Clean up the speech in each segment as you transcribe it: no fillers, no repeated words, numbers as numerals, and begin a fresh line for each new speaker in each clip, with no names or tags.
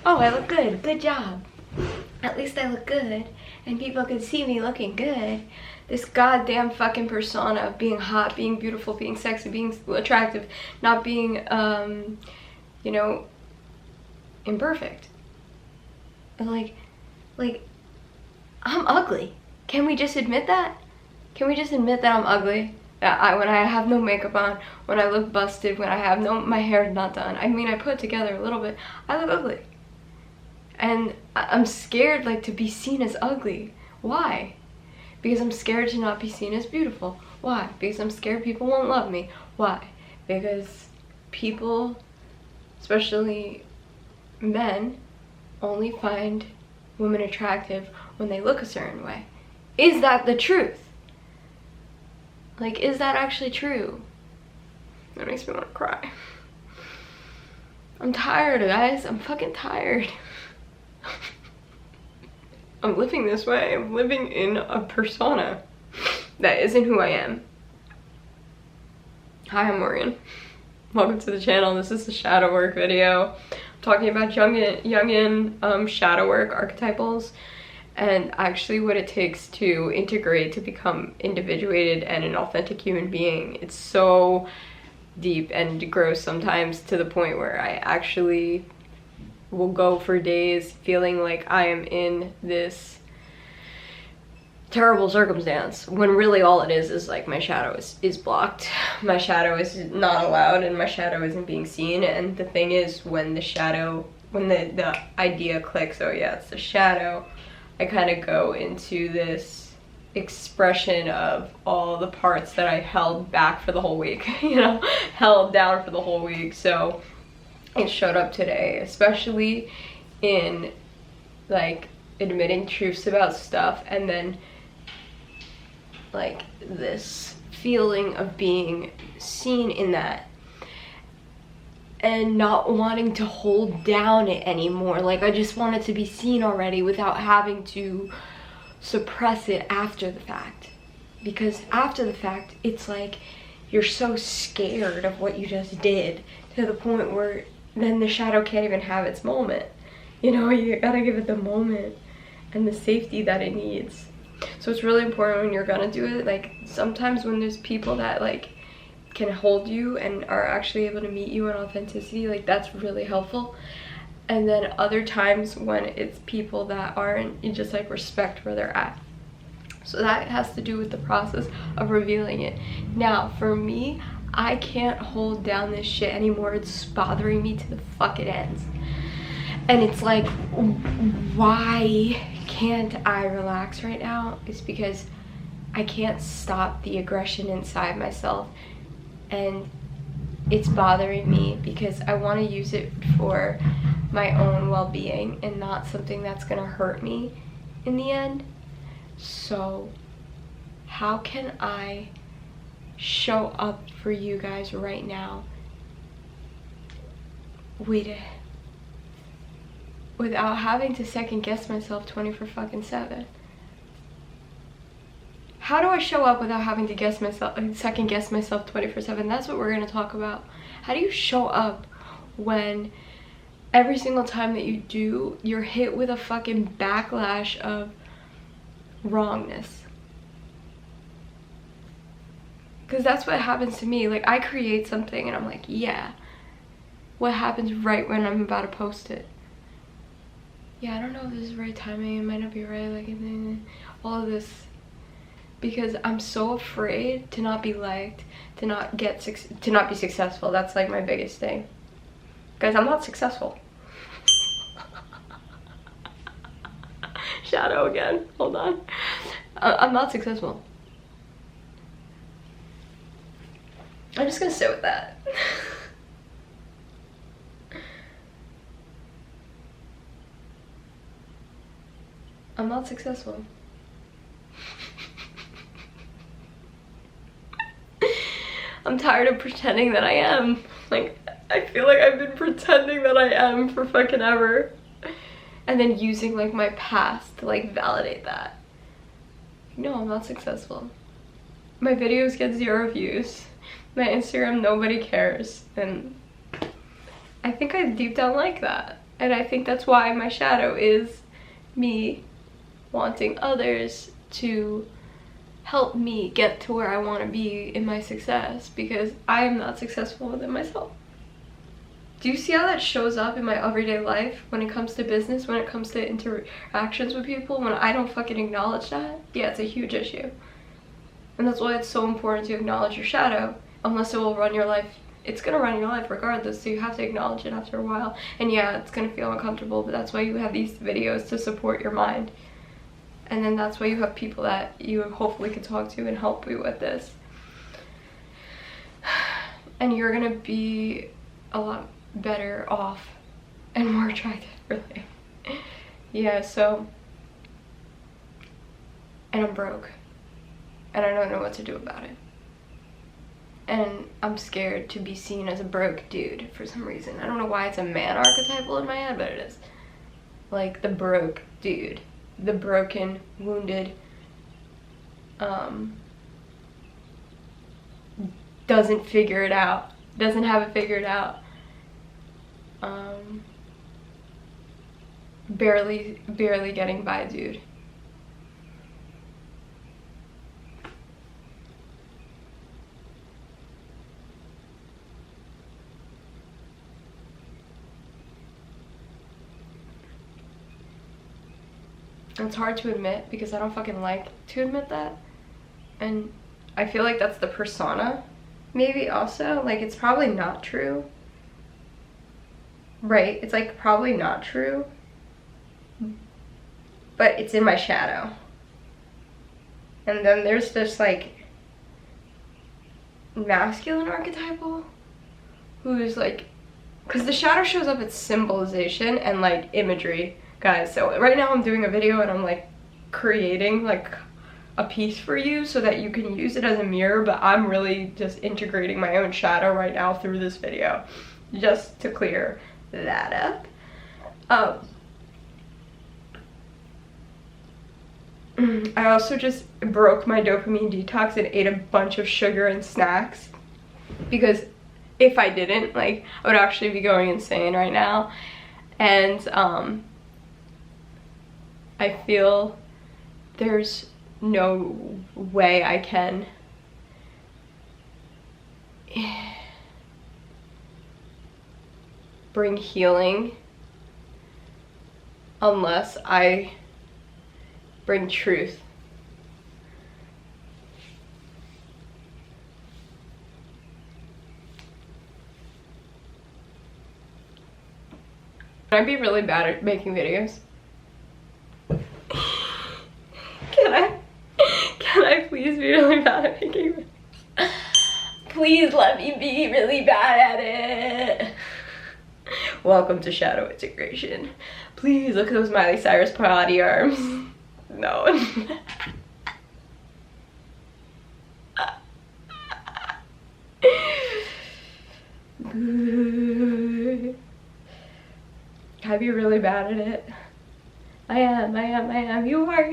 oh, I look good, good job. At least I look good, and people can see me looking good. This goddamn fucking persona of being hot, being beautiful, being sexy, being attractive, not being, you know, imperfect. And like, I'm ugly. Can we just admit that? Can we just admit that I'm ugly? When I have no makeup on, when I look busted, when I have my hair not done. I mean, I put it together a little bit. I look ugly. And I'm scared, like, to be seen as ugly. Why? Because I'm scared to not be seen as beautiful. Why? Because I'm scared people won't love me. Why? Because people, especially men, only find women attractive when they look a certain way. Is that the truth? Like, is that actually true? That makes me want to cry. I'm tired, guys. I'm fucking tired. I'm living this way. I'm living in a persona that isn't who I am. Hi, I'm Morgan. Welcome to the channel. This is the shadow work video. I'm talking about Jungian shadow work archetypals, and actually what it takes to integrate to become individuated and an authentic human being. It's so deep and gross sometimes, to the point where I actually will go for days feeling like I am in this terrible circumstance, when really all it is like my shadow is blocked. My shadow is not allowed, and my shadow isn't being seen. And the thing is, when the idea clicks, oh yeah, it's the shadow, I kind of go into this expression of all the parts that I held back for the whole week, you know, held down for the whole week. So it showed up today, especially in like admitting truths about stuff, and then like this feeling of being seen in that and not wanting to hold down it anymore. Like, I just want it to be seen already without having to suppress it after the fact. Because after the fact, it's like you're so scared of what you just did, to the point where then the shadow can't even have its moment. You know, you gotta give it the moment and the safety that it needs. So it's really important when you're gonna do it. Like, sometimes when there's people that like can hold you and are actually able to meet you in authenticity, like, that's really helpful. And then other times when it's people that aren't, you just like respect where they're at. So that has to do with the process of revealing it. Now, for me, I can't hold down this shit anymore. It's bothering me to the fucking ends. And it's like, why can't I relax right now? It's because I can't stop the aggression inside myself, and it's bothering me because I want to use it for my own well-being and not something that's gonna hurt me in the end. So how can I show up for you guys right now without having to second guess myself 24/7? How do I show up without having to second guess myself 24/7? That's what we're gonna talk about. How do you show up when every single time that you do, you're hit with a fucking backlash of wrongness? Because that's what happens to me. Like, I create something and I'm like, yeah. What happens right when I'm about to post it? Yeah, I don't know if this is the right timing. It might not be right. Like, all of this. Because I'm so afraid to not be liked, to not be successful. That's like my biggest thing. Guys, I'm not successful. Shadow again. Hold on. I'm not successful. I'm just gonna sit with that. I'm not successful. I'm tired of pretending that I am. Like, I feel like I've been pretending that I am for fucking ever. And then using like my past to like validate that. No, I'm not successful. My videos get 0 views. My Instagram, nobody cares. And I think I deep down like that. And I think that's why my shadow is me wanting others to help me get to where I want to be in my success, because I am not successful within myself. Do you see how that shows up in my everyday life when it comes to business, when it comes to interactions with people? When I don't fucking acknowledge that, yeah, it's a huge issue. And that's why it's so important to acknowledge your shadow, unless it will run your life. It's gonna run your life regardless, so you have to acknowledge it after a while. And yeah, it's gonna feel uncomfortable, but that's why you have these videos to support your mind. And then that's why you have people that you hopefully can talk to and help you with this. And you're gonna be a lot better off and more attractive, really. Yeah, so, and I'm broke and I don't know what to do about it, and I'm scared to be seen as a broke dude for some reason. I don't know why it's a man archetypal in my head, but it is. Like the broke dude, the broken, wounded, doesn't figure it out, doesn't have it figured out, barely getting by dude. It's hard to admit because I don't fucking like to admit that, and I feel like that's the persona, maybe also, like it's probably not true, right? It's like probably not true, but it's in my shadow. And then there's this like masculine archetypal who's like, because the shadow shows up as symbolization and like imagery, guys. So right now I'm doing a video and I'm like creating like a piece for you so that you can use it as a mirror, but I'm really just integrating my own shadow right now through this video, just to clear that up. I also just broke my dopamine detox and ate a bunch of sugar and snacks, because if I didn't, like, I would actually be going insane right now. And I feel there's no way I can bring healing unless I bring truth. Can I be really bad at making videos? Can I please be really bad at making videos? Please let me be really bad at it. Welcome to shadow integration. Please look at those Miley Cyrus body arms. No. Can I be really bad at it? I am. You are.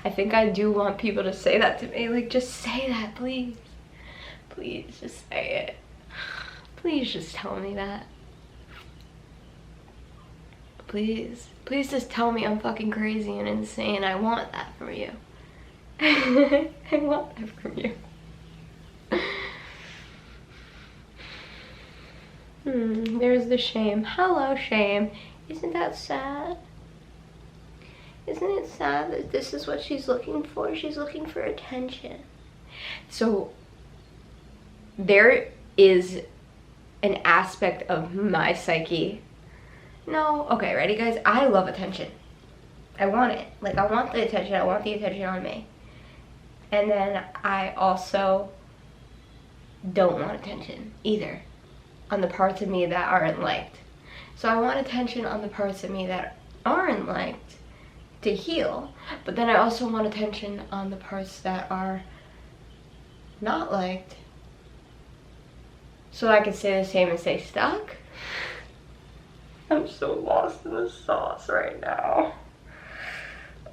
I think I do want people to say that to me. Like, just say that, please. Please, just say it. Please just tell me that. Please. Please just tell me I'm fucking crazy and insane. I want that from you. I want that from you. There's the shame. Hello, shame. Isn't that sad? Isn't it sad that this is what she's looking for? She's looking for attention. So there is an aspect of my psyche. No, okay, ready guys? I love attention. I want it. Like, I want the attention. I want the attention on me. And then I also don't want attention either on the parts of me that aren't liked. So I want attention on the parts of me that aren't liked to heal, but then I also want attention on the parts that are not liked, so I can stay the same and stay stuck. I'm so lost in the sauce right now.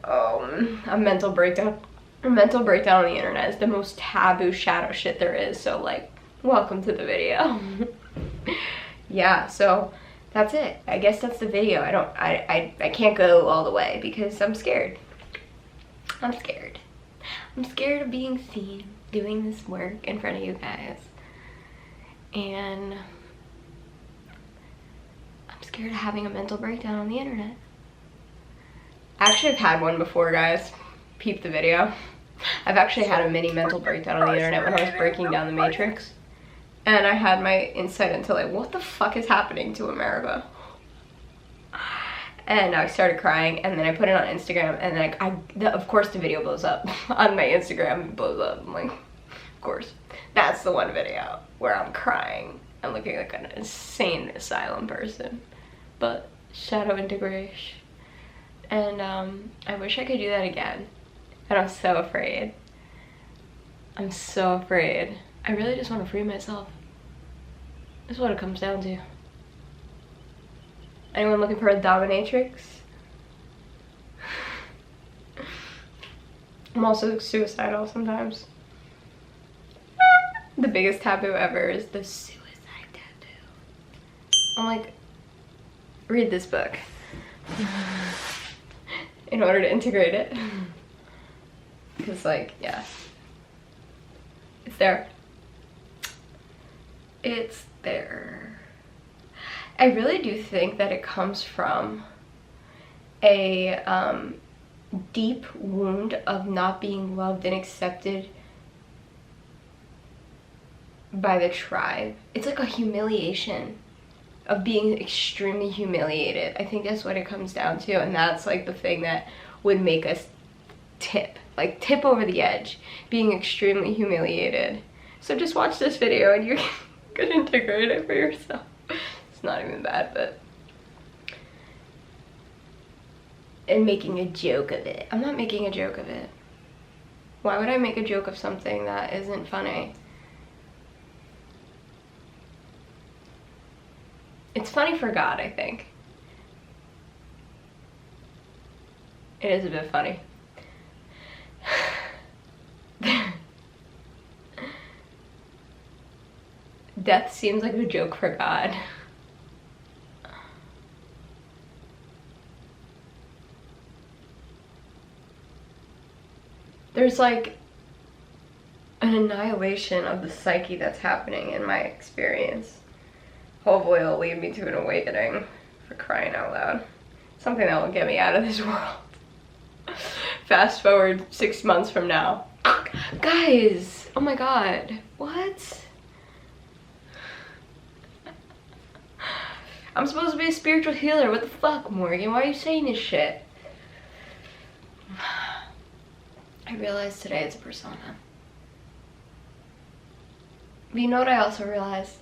A mental breakdown. A mental breakdown on the internet is the most taboo shadow shit there is, so like, welcome to the video. Yeah, so that's it. I guess that's the video. I can't go all the way because I'm scared. I'm scared. I'm scared of being seen doing this work in front of you guys. And I'm scared of having a mental breakdown on the internet. Actually, I've had one before, guys. Peep the video. I've actually had a mini mental breakdown on the internet when I was breaking down the Matrix. And I had my insight into like, what the fuck is happening to America? And I started crying, and then I put it on Instagram, and then of course the video blows up. On my Instagram, it blows up. I'm like, of course. That's the one video where I'm crying and looking like an insane asylum person. But shadow integration. And I wish I could do that again. And I'm so afraid. I'm so afraid. I really just want to free myself. That's what it comes down to. Anyone looking for a dominatrix? I'm also suicidal sometimes. The biggest taboo ever is the suicide tattoo. I'm like, read this book in order to integrate it. Because like, yeah. It's there. It's there. I really do think that it comes from a deep wound of not being loved and accepted by the tribe. It's like a humiliation of being extremely humiliated. I think that's what it comes down to, and that's like the thing that would make us tip over the edge, being extremely humiliated. So just watch this video and you can integrate it for yourself. It's not even bad, but... And making a joke of it. I'm not making a joke of it. Why would I make a joke of something that isn't funny? It's funny for God, I think. It is a bit funny. Death seems like a joke for God. There's like an annihilation of the psyche that's happening in my experience. Hopefully it'll lead me to an awakening, for crying out loud. Something that will get me out of this world. Fast forward 6 months from now. Guys, oh my god, what? I'm supposed to be a spiritual healer. What the fuck, Morgan? Why are you saying this shit? I realized today it's a persona. But you know what I also realized?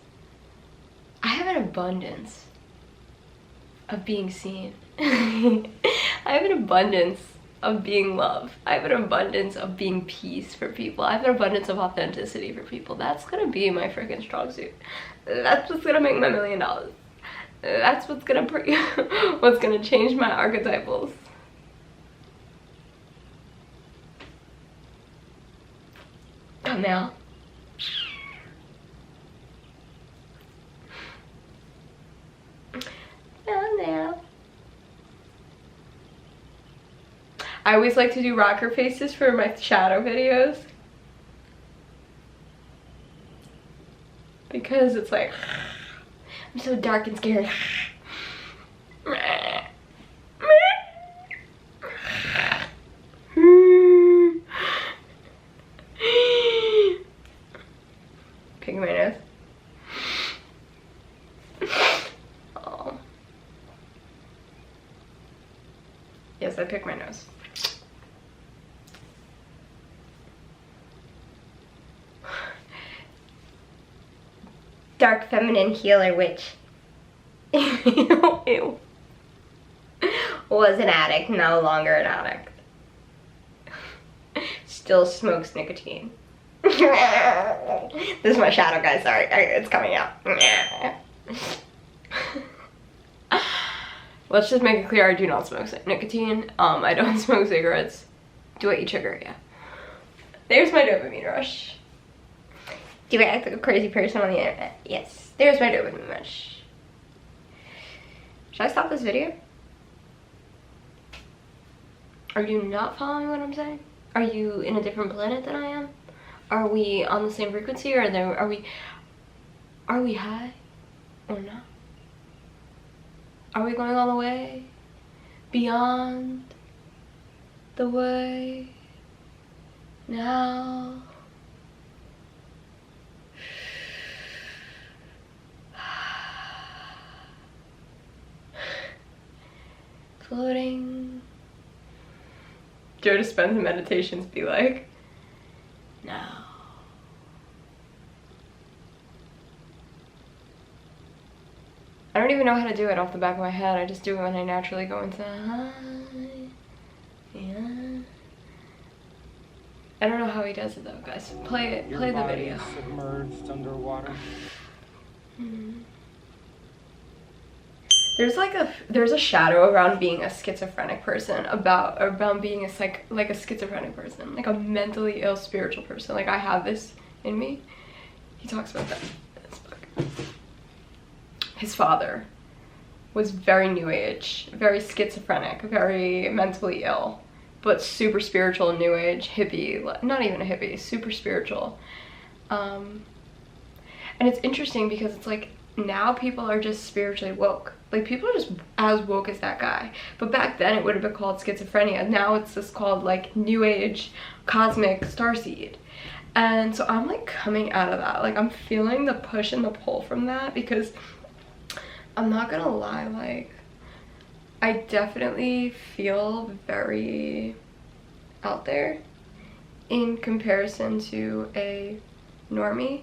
I have an abundance of being seen. I have an abundance of being love. I have an abundance of being peace for people. I have an abundance of authenticity for people. That's gonna be my freaking strong suit. That's what's gonna make my $1 million. That's what's gonna change my archetypals. Come now. Come now. I always like to do rocker faces for my shadow videos. Because it's like, I'm so dark and scared. Picking my nose. Oh. Yes, I picked my nose. Dark feminine healer witch. Ew. Was an addict, no longer an addict. Still smokes nicotine. This is my shadow, guys, sorry, it's coming out. Let's just make it clear, I do not smoke nicotine. I don't smoke cigarettes. Do I eat sugar? Yeah. There's my dopamine rush. Do I act like a crazy person on the internet? Yes. There's my dopamine rush. Should I stop this video? Are you not following what I'm saying? Are you in a different planet than I am? Are we on the same frequency, or are we high or not? Are we going all the way beyond the way now? Floating. Joe Dispenza meditations be like, now. I don't even know how to do it off the back of my head. I just do it when I naturally go into yeah. I don't know how he does it though, guys. Play it. Play the video.
Submerged underwater.
There's a shadow around being a schizophrenic person, about being a schizophrenic person, like a mentally ill spiritual person. Like, I have this in me. He talks about that in this book. His father was very new age, very schizophrenic, very mentally ill, but super spiritual, new age, hippie, not even a hippie, super spiritual. And it's interesting because it's like, now people are just spiritually woke. Like, people are just as woke as that guy. But back then it would have been called schizophrenia. Now it's just called like new age cosmic starseed. And so I'm like coming out of that. Like, I'm feeling the push and the pull from that, because I'm not gonna lie, like, I definitely feel very out there in comparison to a normie.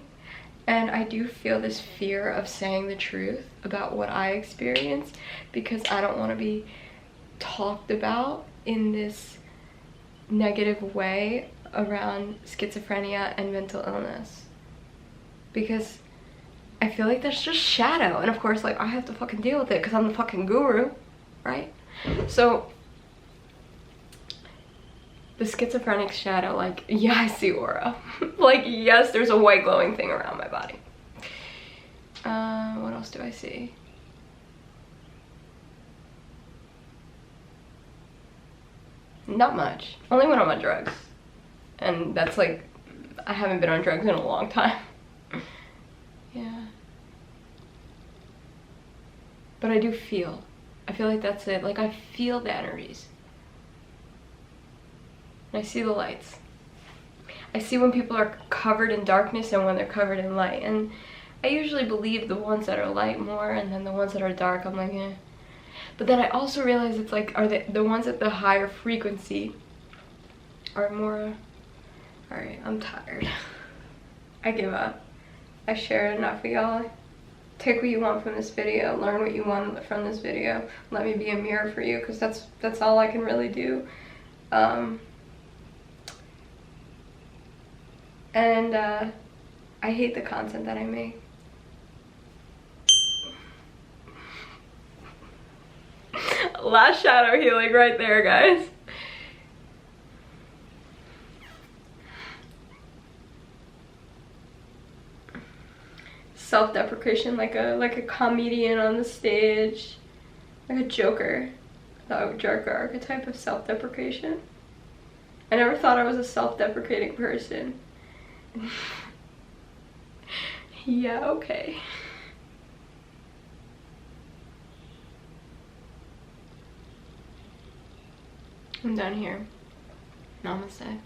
And I do feel this fear of saying the truth about what I experienced, because I don't want to be talked about in this negative way around schizophrenia and mental illness. Because I feel like that's just shadow. And of course, like, I have to fucking deal with it because I'm the fucking guru, right? So the schizophrenic shadow, like, yeah, I see aura. Like, yes, there's a white glowing thing around my body. What else do I see? Not much. Only when I'm on drugs. And that's like, I haven't been on drugs in a long time. Yeah. But I do feel. I feel like that's it. Like, I feel the energies. I see the lights. I see when people are covered in darkness and when they're covered in light. And I usually believe the ones that are light more, and then the ones that are dark, I'm like, eh. But then I also realize it's like, are the ones at the higher frequency are more... Alright, I'm tired. I give up. I shared enough with y'all. Take what you want from this video. Learn what you want from this video. Let me be a mirror for you, because that's all I can really do. And I hate the content that I make. Last shadow healing right there, guys. Self-deprecation, like a comedian on the stage, like a Joker. The Joker archetype of self-deprecation. I never thought I was a self-deprecating person. Yeah, okay. I'm done here. Namaste.